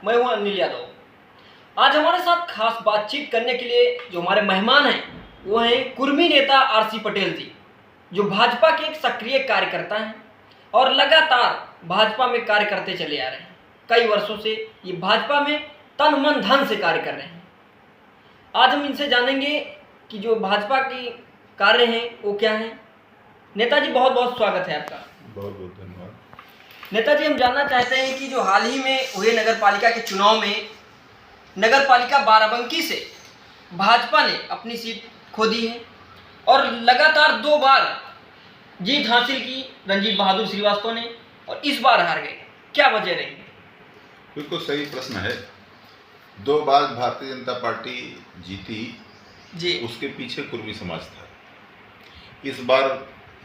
मैं हूं अनिल यादव। आज हमारे साथ खास बातचीत करने के लिए जो हमारे मेहमान हैं वो हैं कुर्मी नेता आरसी पटेल जी, जो भाजपा के एक सक्रिय कार्यकर्ता हैं और लगातार भाजपा में कार्य करते चले आ रहे हैं। कई वर्षों से ये भाजपा में तन मन धन से कार्य कर रहे हैं। आज हम इनसे जानेंगे कि जो भाजपा के कार्य हैं वो क्या हैं। नेताजी, बहुत बहुत स्वागत है आपका। बहुत बहुत धन्यवाद। नेताजी, हम जानना चाहते हैं कि जो हाल ही में हुए नगर पालिका के चुनाव में नगर पालिका बाराबंकी से भाजपा ने अपनी सीट खो दी है और लगातार 2 बार जीत हासिल की रणजीत बहादुर श्रीवास्तव ने और इस बार हार गए। क्या वजह रही? बिल्कुल सही प्रश्न है। 2 बार भारतीय जनता पार्टी जीती जी, उसके पीछे कुर्मी समाज था। इस बार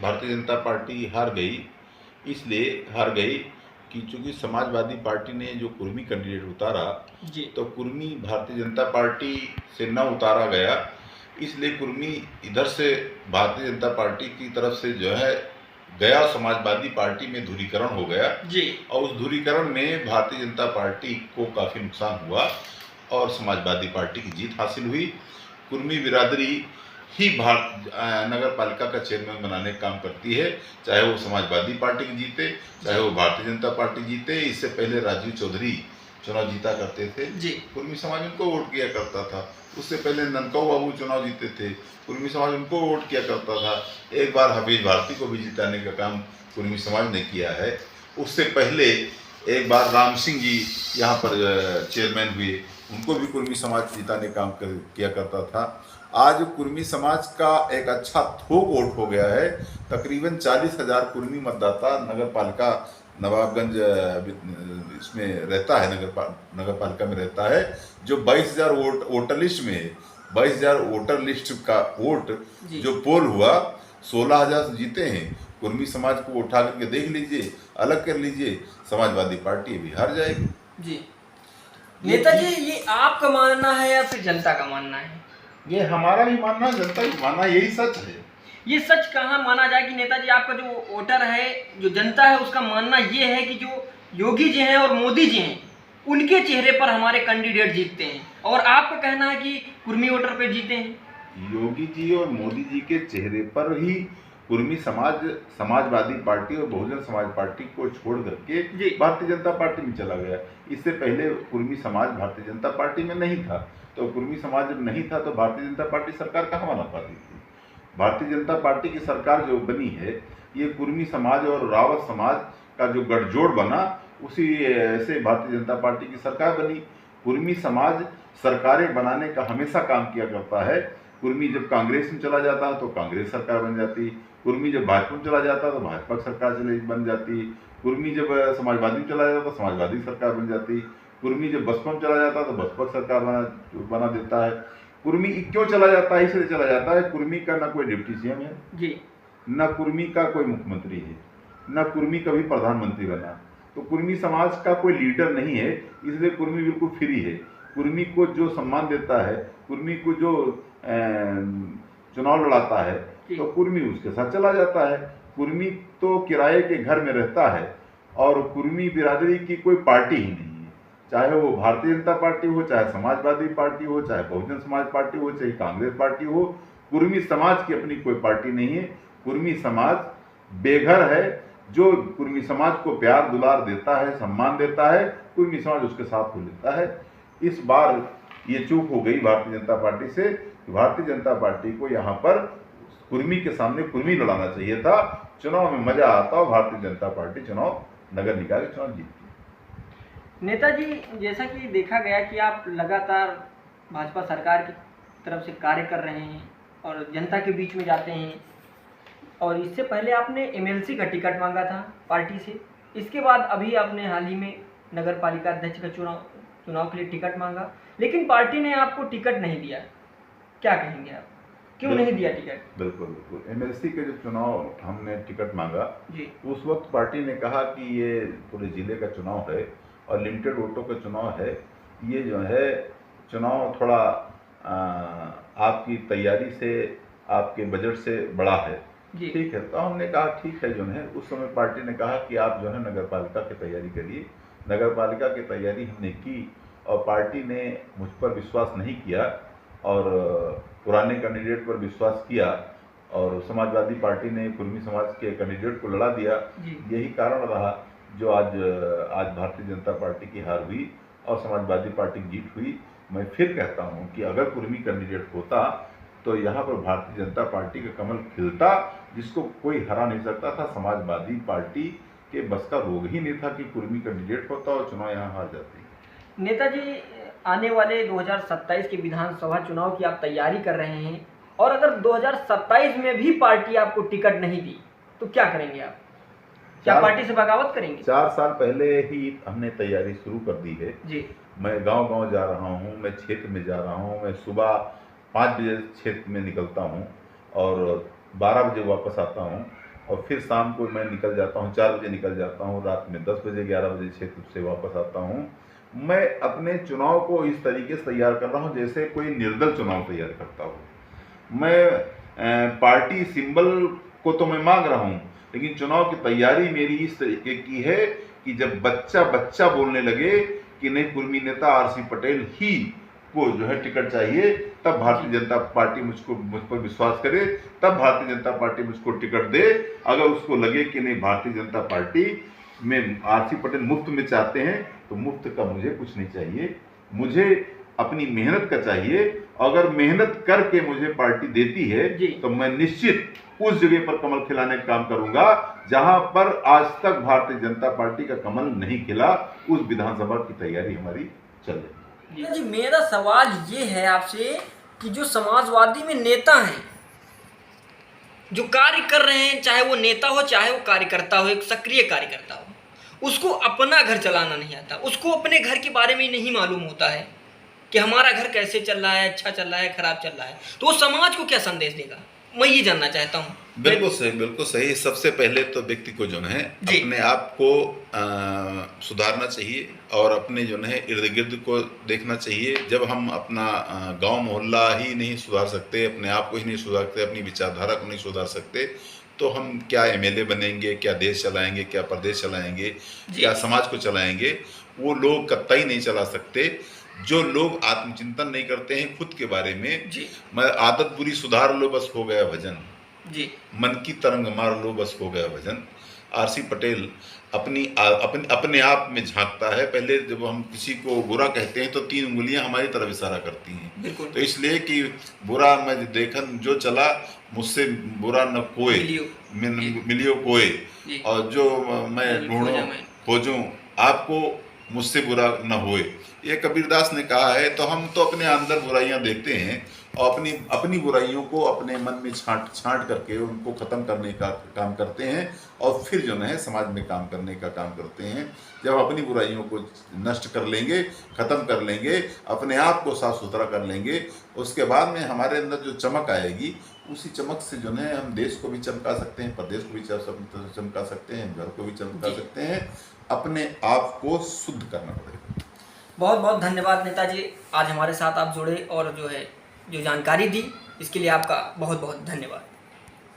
भारतीय जनता पार्टी हार गई, इसलिए हार गई कि चूंकि समाजवादी पार्टी ने जो कुर्मी कैंडिडेट उतारा जी, तो कुर्मी भारतीय जनता पार्टी से न उतारा गया, इसलिए कुर्मी इधर से भारतीय जनता पार्टी की तरफ से जो है गया, समाजवादी पार्टी में ध्रुवीकरण हो गया जी, और उस ध्रुवीकरण में भारतीय जनता पार्टी को काफ़ी नुकसान हुआ और समाजवादी पार्टी की जीत हासिल हुई। कुर्मी बिरादरी ही नगर पालिका का चेयरमैन बनाने का काम करती है, चाहे वो समाजवादी पार्टी की जीते, चाहे वो भारतीय जनता पार्टी जीते। इससे पहले राजीव चौधरी चुनाव जीता करते थे जी, कुर्मी समाज उनको वोट किया करता था। उससे पहले ननकाऊ बाबू चुनाव जीते थे, कुर्मी समाज उनको वोट किया करता था। एक बार हफीज भारती को भी जिताने का काम कुर्मी समाज ने किया है। उससे पहले एक बार राम सिंह जी यहाँ पर चेयरमैन हुए, उनको भी कुर्मी समाज जिताने का काम किया करता था। आज कुर्मी समाज का एक अच्छा थोक वोट हो गया है। तकरीबन 40,000 कुर्मी मतदाता नगर पालिका नवाबगंज इसमें रहता है, नगर पालिका में रहता है, जो 22,000 वोटर लिस्ट में है। 22,000 वोटर लिस्ट का वोट जो पोल हुआ, 16,000 जीते हैं। कुर्मी समाज को उठा करके देख लीजिए, अलग कर लीजिए, समाजवादी पार्टी भी हार जाएगी। जी। नेताजी, ये आपका मानना है या फिर जनता का मानना है? ये हमारा भी मानना, जनता भी मानना, यही सच है। ये सच कहाँ माना जाए कि नेताजी आपका जो वोटर है, जो जनता है, उसका मानना ये है कि जो योगी जी हैं और मोदी जी हैं उनके चेहरे पर हमारे कैंडिडेट जीतते हैं, और आपका कहना है कि कुर्मी वोटर पे जीते हैं। योगी जी और मोदी जी के चेहरे पर ही कुर्मी समाज समाजवादी पार्टी और बहुजन समाज पार्टी को छोड़ करके भारतीय जनता पार्टी में चला गया। इससे पहले कुर्मी समाज भारतीय जनता पार्टी में नहीं था, तो कुर्मी समाज जब नहीं था तो भारतीय जनता पार्टी सरकार कहाँ बना पाती थी। भारतीय जनता पार्टी की सरकार जो बनी है, ये कुर्मी समाज और रावत समाज का जो गठजोड़ बना, उसी से भारतीय जनता पार्टी की सरकार बनी। कुर्मी समाज सरकारें बनाने का हमेशा काम किया करता है। कुर्मी जब कांग्रेस में चला जाता है तो कांग्रेस सरकार बन जाती, कुर्मी जब भाजपा में चला जाता है तो भाजपा सरकार बन जाती, कुर्मी जब समाजवादी में चला जाता तो समाजवादी सरकार बन जाती, कुर्मी जब बसपा में चला जाता तो बसपा सरकार बना देता है। कुर्मी क्यों चला जाता है? इसलिए चला जाता है, कुर्मी का ना कोई डिप्टी सीएम है जी, न कुर्मी का कोई मुख्यमंत्री है, न कुर्मी कभी प्रधानमंत्री बना, तो कुर्मी समाज का कोई लीडर नहीं है, इसलिए कुर्मी बिल्कुल फ्री है। कुर्मी को जो सम्मान देता है, कुर्मी को जो चुनाव लड़ाता है, तो कुर्मी उसके साथ चला जाता है। कुर्मी तो किराए के घर में रहता है और कुर्मी बिरादरी की कोई पार्टी ही नहीं है, चाहे वो भारतीय जनता पार्टी हो, चाहे समाजवादी पार्टी हो, चाहे बहुजन समाज पार्टी हो, चाहे कांग्रेस पार्टी हो। कुर्मी समाज की अपनी कोई पार्टी नहीं है। कुर्मी समाज बेघर है। जो कुर्मी समाज को प्यार दुलार देता है, सम्मान देता है, कुर्मी समाज उसके साथ हो लेता है। इस बार ये चूक हो गई भारतीय जनता पार्टी से। भारतीय जनता पार्टी को यहाँ पर कुर्मी के सामने कुर्मी लड़ाना चाहिए था। चुनाव में मजा आता और भारतीय जनता पार्टी चुनाव, नगर निकाय के चुनाव जीतती। नेताजी, जैसा कि देखा गया कि आप लगातार भाजपा सरकार की तरफ से कार्य कर रहे हैं और जनता के बीच में जाते हैं, और इससे पहले आपने एमएलसी का टिकट मांगा था पार्टी से, इसके बाद अभी आपने हाल ही में नगर पालिका अध्यक्ष का चुनाव के लिए टिकट मांगा, लेकिन पार्टी ने आपको टिकट नहीं दिया। क्या कहेंगे आप, क्यों नहीं दिया टिकट? बिल्कुल बिल्कुल। एमएलसी के जो चुनाव हमने टिकट मांगा जी, उस वक्त पार्टी ने कहा कि ये पूरे जिले का चुनाव है और लिमिटेड वोटों का चुनाव है, ये जो है चुनाव थोड़ा आपकी तैयारी से, आपके बजट से बड़ा है। ठीक है, तो हमने कहा ठीक है। जो है उस समय पार्टी ने कहा कि आप जो है नगर पालिका की तैयारी करिए, नगर पालिका की तैयारी हमने की और पार्टी ने मुझ पर विश्वास नहीं किया और पुराने कैंडिडेट पर विश्वास किया और समाजवादी पार्टी ने कुर्मी समाज के कैंडिडेट को लड़ा दिया। यही कारण रहा जो आज भारतीय जनता पार्टी की हार हुई और समाजवादी पार्टी की जीत हुई। मैं फिर कहता हूं कि अगर कुर्मी कैंडिडेट होता तो यहाँ पर भारतीय जनता पार्टी का कमल खिलता, जिसको कोई हरा नहीं सकता था। समाजवादी पार्टी के बस का रोग ही नहीं था कि कुर्मी कैंडिडेट होता और चुनाव यहाँ हार जाती। नेताजी, आने वाले 2027 के विधानसभा चुनाव की आप तैयारी कर रहे हैं और अगर 2027 में भी पार्टी आपको टिकट नहीं दी तो क्या करेंगे आप? क्या पार्टी से बगावत करेंगे? 4 साल पहले ही हमने तैयारी शुरू कर दी है जी। मैं गांव-गांव जा रहा हूं, मैं क्षेत्र में जा रहा हूं, मैं सुबह 5 बजे क्षेत्र में निकलता हूं और 12 बजे वापस आता हूं और फिर शाम को मैं निकल जाता हूं, 4 बजे निकल जाता हूं, रात में 10 बजे 11 बजे क्षेत्र से वापस आता हूं। मैं अपने चुनाव को इस तरीके से तैयार कर रहा हूं जैसे कोई निर्दल चुनाव तैयार करता हो। मैं पार्टी सिंबल को तो मैं मांग रहा हूं, लेकिन चुनाव की तैयारी मेरी इस तरीके की है कि जब बच्चा बोलने लगे कि नहीं कुर्मी नेता आरसी पटेल ही को जो है टिकट चाहिए, तब भारतीय जनता पार्टी मुझ पर विश्वास करे, तब भारतीय जनता पार्टी मुझको टिकट दे। अगर उसको लगे कि नहीं भारतीय जनता पार्टी में आरसी पटेल मुफ्त में चाहते हैं तो मुफ्त का मुझे कुछ नहीं चाहिए, मुझे अपनी मेहनत का चाहिए। अगर मेहनत करके मुझे पार्टी देती है तो मैं निश्चित उस जगह पर कमल खिलाने का काम करूंगा जहां पर आज तक भारतीय जनता पार्टी का कमल नहीं खिला। उस विधानसभा की तैयारी हमारी चल रही है। जी, मेरा सवाल ये है आपसे कि जो समाजवादी में नेता हैं जो कार्य कर रहे हैं, चाहे वो नेता हो चाहे वो कार्यकर्ता हो, एक सक्रिय कार्यकर्ता हो, उसको अपना घर चलाना नहीं आता, उसको अपने घर के बारे में नहीं मालूम होता है कि हमारा घर कैसे चल रहा है, अच्छा चल रहा है, खराब चल रहा है, तो वो समाज को क्या संदेश देगा? मैं ये जानना चाहता हूँ। बिल्कुल सही। सबसे पहले तो व्यक्ति को जो है अपने आप को सुधारना चाहिए और अपने जो है इर्द गिर्द को देखना चाहिए। जब हम अपना गांव मोहल्ला ही नहीं सुधार सकते, अपने आप को ही नहीं सुधार सकते, अपनी विचारधारा को नहीं सुधार सकते, तो हम क्या एमएलए बनेंगे, क्या देश चलाएंगे, क्या प्रदेश चलाएंगे, क्या समाज को चलाएंगे? वो लोग कतई नहीं चला सकते जो लोग आत्मचिंतन नहीं करते हैं खुद के बारे में। मैं आदत बुरी सुधार लो बस हो गया भजन, मन की तरंग मार लो बस हो गया भजन। आरसी पटेल अपने आप में झांकता है। पहले जब हम किसी को बुरा कहते हैं तो 3 उंगलियां हमारी तरफ इशारा करती हैं, तो इसलिए कि बुरा मैं देखन जो चला मुझसे बुरा न कोई मिलियो कोई, और जो मैं ढूंढूं खोजूं आपको मुझसे बुरा न होए, ये कबीरदास ने कहा है। तो हम तो अपने अंदर बुराइयां देखते हैं और अपनी बुराइयों को अपने मन में छांट करके उनको ख़त्म करने का काम करते हैं और फिर जो है समाज में काम करने का काम करते हैं। जब अपनी बुराइयों को नष्ट कर लेंगे, ख़त्म कर लेंगे, अपने आप को साफ सुथरा कर लेंगे, उसके बाद में हमारे अंदर जो चमक आएगी, उसी चमक से जो है हम देश को भी चमका सकते हैं, प्रदेश को भी चमका सकते हैं, घर को भी चमका सकते हैं। अपने आप को शुद्ध करना पड़ेगा। बहुत बहुत धन्यवाद नेताजी, आज हमारे साथ आप जुड़े और जो जानकारी दी इसके लिए आपका बहुत बहुत धन्यवाद।